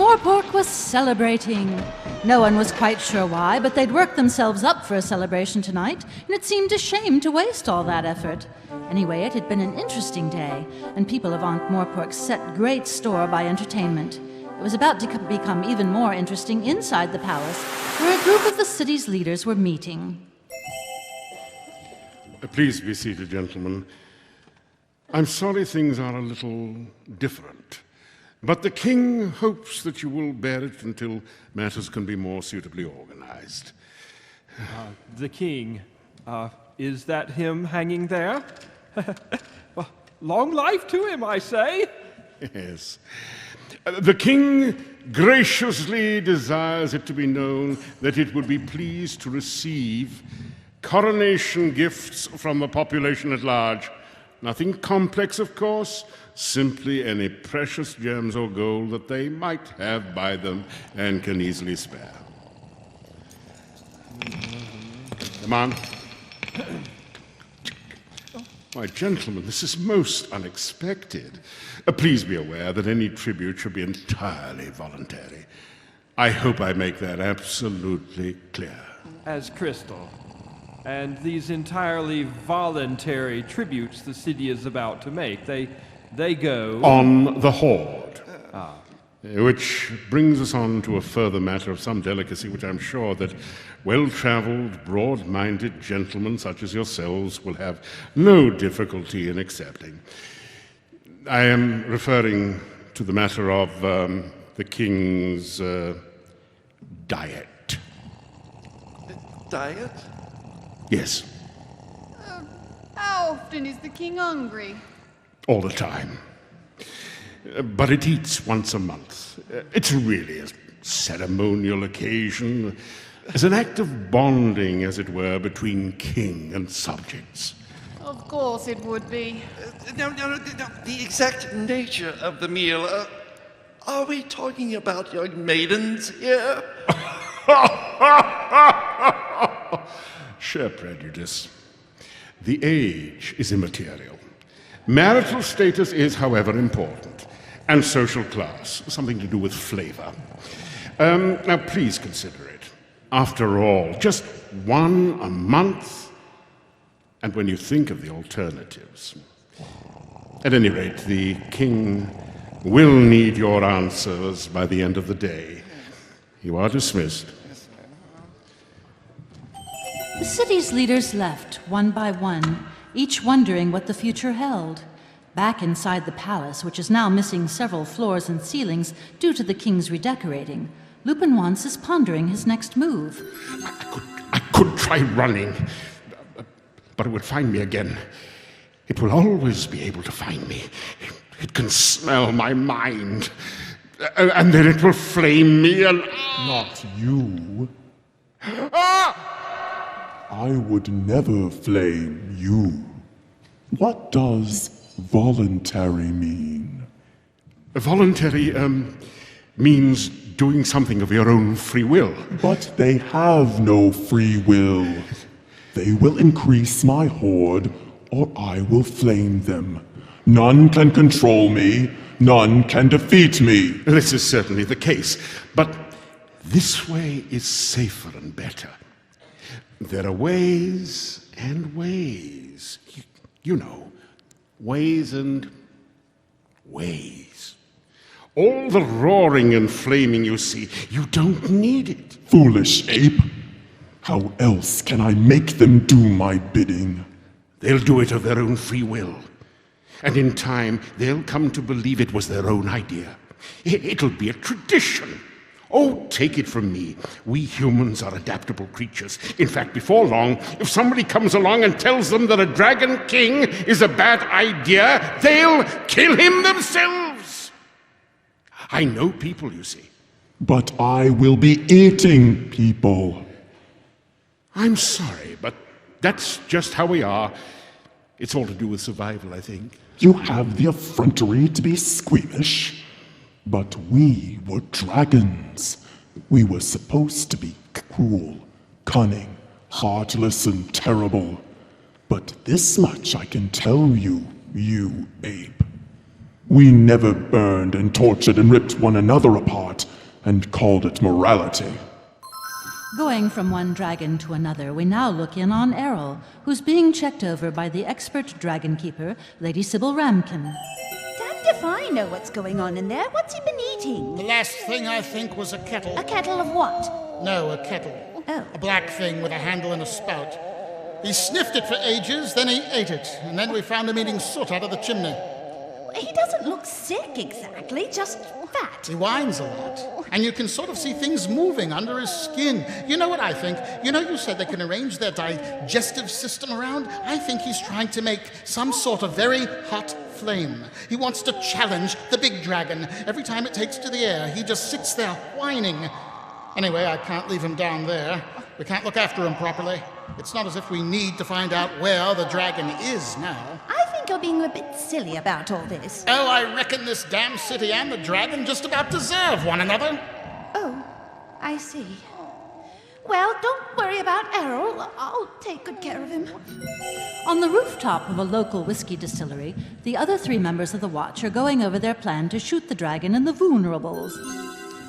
Moorpork was celebrating. No one was quite sure why, but they'd worked themselves up for a celebration tonight, and it seemed a shame to waste all that effort. Anyway, it had been an interesting day, and people of Ankh-Morpork set great store by entertainment. It was about to become even more interesting inside the palace, where a group of the city's leaders were meeting. Please be seated, gentlemen. I'm sorry things are a little different, but the king hopes that you will bear it until matters can be more suitably organized. The king, is that him hanging there? Well, long life to him, I say. Yes. The king graciously desires it to be known that it would be pleased to receive coronation gifts from the population at large. Nothing complex, of course, simply any precious gems or gold that they might have by them and can easily spare. Come on. Why, gentlemen, this is most unexpected. Please be aware that any tribute should be entirely voluntary. I hope I make that absolutely clear. As crystal. And these entirely voluntary tributes the city is about to make, they go... On the Horde. Which brings us on to a further matter of some delicacy, which I'm sure that well-traveled, broad-minded gentlemen such as yourselves will have no difficulty in accepting. I am referring to the matter of the king's diet. Diet? Yes. How often is the king hungry? All the time. But it eats once a month. It's really a ceremonial occasion, as an act of bonding, as it were, between king and subjects. Of course it would be. No, the exact nature of the meal. Are we talking about young maidens here? Sheer prejudice. The age is immaterial. Marital status is, however, important. And social class, something to do with flavor. Now, please consider it. After all, just one a month. And when you think of the alternatives. At any rate, the king will need your answers by the end of the day. You are dismissed. The city's leaders left, one by one, each wondering what the future held. Back inside the palace, which is now missing several floors and ceilings due to the king's redecorating, Lupin Wantz is pondering his next move. I could try running, but it would find me again. It will always be able to find me. It can smell my mind. And then it will flame me and... Not you. I would never flame you. What does voluntary mean? Voluntary, means doing something of your own free will. But they have no free will. They will increase my horde, or I will flame them. None can control me. None can defeat me. This is certainly the case, but this way is safer and better. There are ways and ways. You know, ways and ways. All the roaring and flaming you see, you don't need it. Foolish ape. How else can I make them do my bidding? They'll do it of their own free will. And in time, they'll come to believe it was their own idea. It'll be a tradition. Oh, take it from me. We humans are adaptable creatures. In fact, before long, if somebody comes along and tells them that a dragon king is a bad idea, they'll kill him themselves. I know people, you see. But I will be eating people. I'm sorry, but that's just how we are. It's all to do with survival, I think. You have the effrontery to be squeamish. But we were dragons. We were supposed to be cruel, cunning, heartless, and terrible. But this much I can tell you, you ape. We never burned and tortured and ripped one another apart. and called it morality. Going from one dragon to another, we now look in on Errol, who's being checked over by the expert dragon keeper, Lady Sybil Ramkin. Damned if I know what's going on in there. What's he been eating? The last thing I think was a kettle. A kettle of what? No, a kettle. Oh. A black thing with a handle and a spout. He sniffed it for ages, then he ate it, and then we found him eating soot out of the chimney. He doesn't look sick exactly, just fat. He whines a lot, and you can sort of see things moving under his skin. You know what I think? You know you said they can arrange their digestive system around? I think he's trying to make some sort of very hot flame. He wants to challenge the big dragon. Every time it takes to the air, he just sits there whining. Anyway, I can't leave him down there. We can't look after him properly. It's not as if we need to find out where the dragon is now. I think you're being a bit silly about all this. Oh, I reckon this damn city and the dragon just about deserve one another. Oh, I see. Well, don't worry about Errol. I'll take good care of him. On the rooftop of a local whiskey distillery, the other 3 members of the Watch are going over their plan to shoot the dragon and the vulnerables.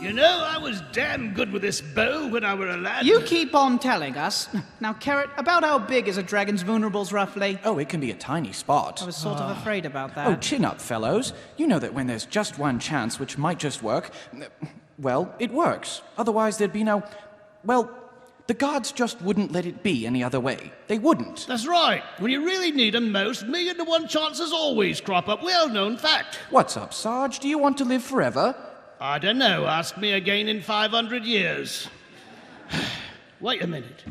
You know, I was damn good with this bow when I were a lad. You keep on telling us. Now, Carrot, about how big is a dragon's vulnerables, roughly? Oh, it can be a tiny spot. I was sort of afraid about that. Oh, chin up, fellows. You know that when there's just one chance which might just work, well, it works. Otherwise, there'd be no... Well, the gods just wouldn't let it be any other way. They wouldn't. That's right. When you really need 'em most, 1,000,000 to 1 chances always crop up. Well-known fact. What's up, Sarge? Do you want to live forever? I don't know. Ask me again in 500 years. Wait a minute.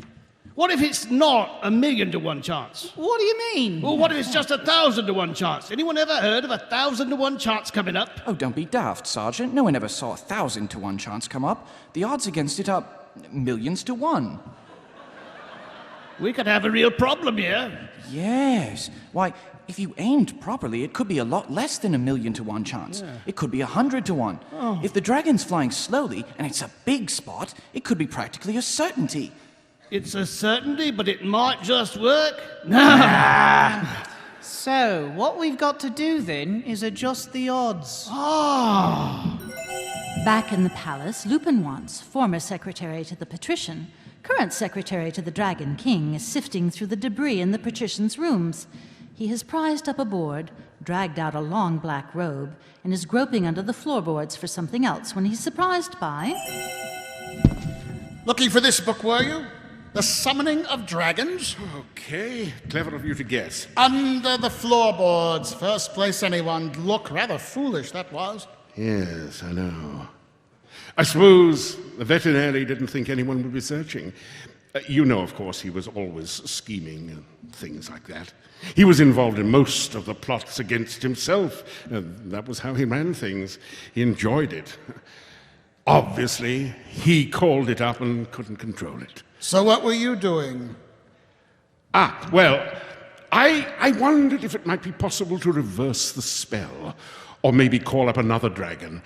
What if it's not 1,000,000 to 1 chance? What do you mean? Well, what if it's just 1,000 to 1 chance? Anyone ever heard of 1,000 to 1 chance coming up? Oh, don't be daft, Sergeant. No one ever saw 1,000 to 1 chance come up. The odds against it are millions to 1. We could have a real problem here. Yes. Why, if you aimed properly, it could be a lot less than 1,000,000 to 1 chance. Yeah. It could be 100 to 1. Oh. If the dragon's flying slowly and it's a big spot, it could be practically a certainty. It's a certainty, but it might just work. Nah. So, what we've got to do then is adjust the odds. Back in the palace, Lupin Wantz, former secretary to the Patrician, current secretary to the Dragon King, is sifting through the debris in the Patrician's rooms. He has prized up a board, dragged out a long black robe, and is groping under the floorboards for something else when he's surprised by... Looking for this book, were you? The Summoning of Dragons? Okay, clever of you to guess. Under the floorboards. First place anyone. Look, rather foolish that was. Yes, I know. I suppose the veterinary didn't think anyone would be searching. You know, of course, he was always scheming and things like that. He was involved in most of the plots against himself. That was how he ran things. He enjoyed it. Obviously, he called it up and couldn't control it. So what were you doing? Well, I wondered if it might be possible to reverse the spell. Or maybe call up another dragon.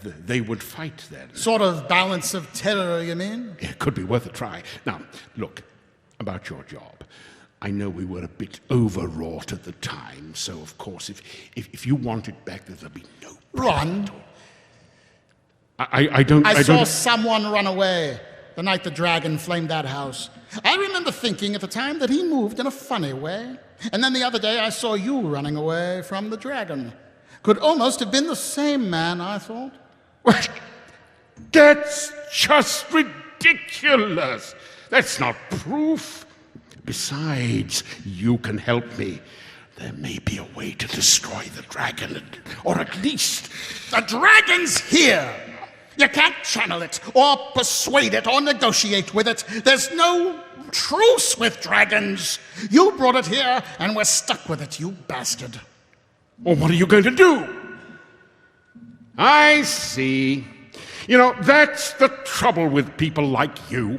They would fight then. Sort of balance of terror, you mean? It could be worth a try. Now, look, about your job. I know we were a bit overwrought at the time, so of course, if you want it back, there'll be no Run? I don't... I saw someone run away the night the dragon flamed that house. I remember thinking at the time that he moved in a funny way. And then the other day I saw you running away from the dragon. Could almost have been the same man, I thought. What? That's just ridiculous. That's not proof. Besides, you can help me. There may be a way to destroy the dragon, or at least... The dragon's here! You can't channel it, or persuade it, or negotiate with it. There's no truce with dragons. You brought it here, and we're stuck with it, you bastard. Well, what are you going to do? I see. You know, that's the trouble with people like you.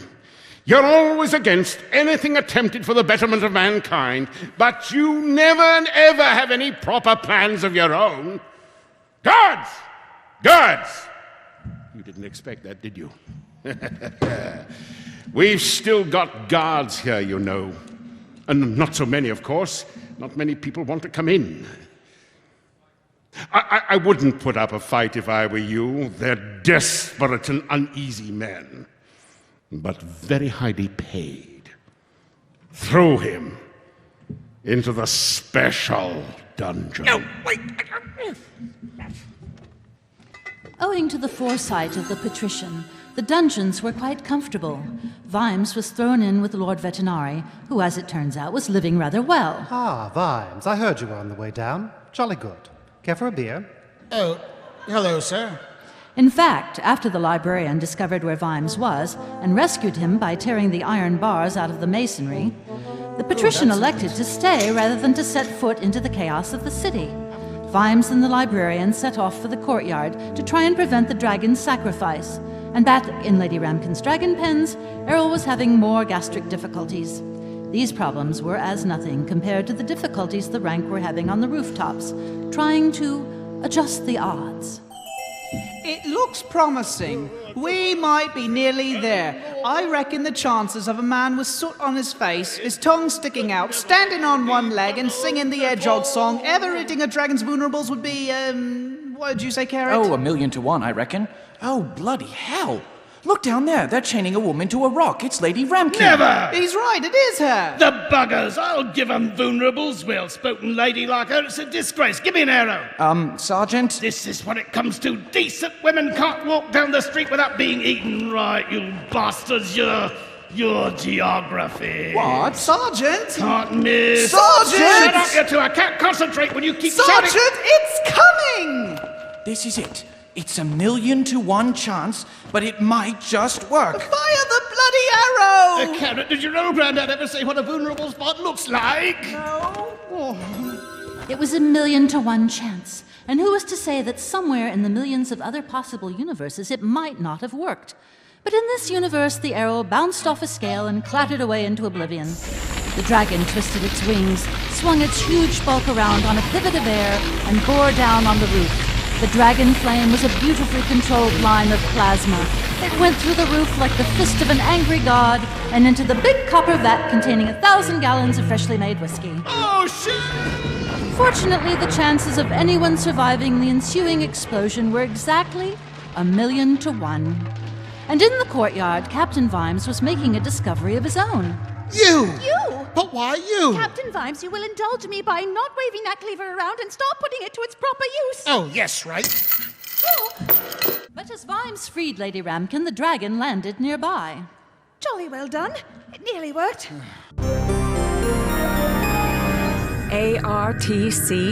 You're always against anything attempted for the betterment of mankind, but you never and ever have any proper plans of your own. Guards! Guards! You didn't expect that, did you? We've still got guards here, you know. And not so many, of course. Not many people want to come in. I wouldn't put up a fight if I were you. They're desperate and uneasy men, but very highly paid. Throw him into the special dungeon. No, wait. Owing to the foresight of the patrician, the dungeons were quite comfortable. Vimes was thrown in with Lord Vetinari, who, as it turns out, was living rather well. Ah, Vimes, I heard you were on the way down. Jolly good. Care for a beer? Oh, hello, sir. In fact, after the librarian discovered where Vimes was and rescued him by tearing the iron bars out of the masonry, the patrician elected to stay rather than to set foot into the chaos of the city. Vimes and the librarian set off for the courtyard to try and prevent the dragon's sacrifice. And back in Lady Ramkin's dragon pens, Errol was having more gastric difficulties. These problems were as nothing compared to the difficulties the rank were having on the rooftops, trying to adjust the odds. It looks promising. We might be nearly there. I reckon the chances of a man with soot on his face, his tongue sticking out, standing on one leg and singing the hedgehog song, ever hitting a dragon's vulnerables would be, what did you say, Carrot? Oh, 1,000,000 to 1, I reckon. Oh, bloody hell. Look down there. They're chaining a woman to a rock. It's Lady Ramkin. Never! He's right, it is her. The buggers! I'll give 'em vulnerables. Well-spoken lady like her. It's a disgrace. Give me an arrow. Sergeant? This is what it comes to. Decent women can't walk down the street without being eaten. Right, you bastards. Your geography. What? Sergeant? Can't miss. Sergeant! Shut up, you two. I can't concentrate when you keep Sergeant, shouting. it's coming! This is it. It's 1,000,000 to 1 chance, but it might just work. Fire the bloody arrow! Carrot, did your old granddad ever say what a vulnerable spot looks like? No. Oh. It was 1,000,000 to 1 chance, and who was to say that somewhere in the millions of other possible universes it might not have worked? But in this universe, the arrow bounced off a scale and clattered away into oblivion. The dragon twisted its wings, swung its huge bulk around on a pivot of air, and bore down on the roof. The dragon flame was a beautifully controlled line of plasma. It went through the roof like the fist of an angry god and into the big copper vat containing 1,000 gallons of freshly made whiskey. Oh, shit! Fortunately, the chances of anyone surviving the ensuing explosion were exactly 1,000,000 to 1. And in the courtyard, Captain Vimes was making a discovery of his own. You! You! But why you? Captain Vimes, you will indulge me by not waving that cleaver around and stop putting it to its proper use. Oh, yes, right. Oh. But as Vimes freed Lady Ramkin, the dragon landed nearby. Jolly well done. It nearly worked. ARTC.org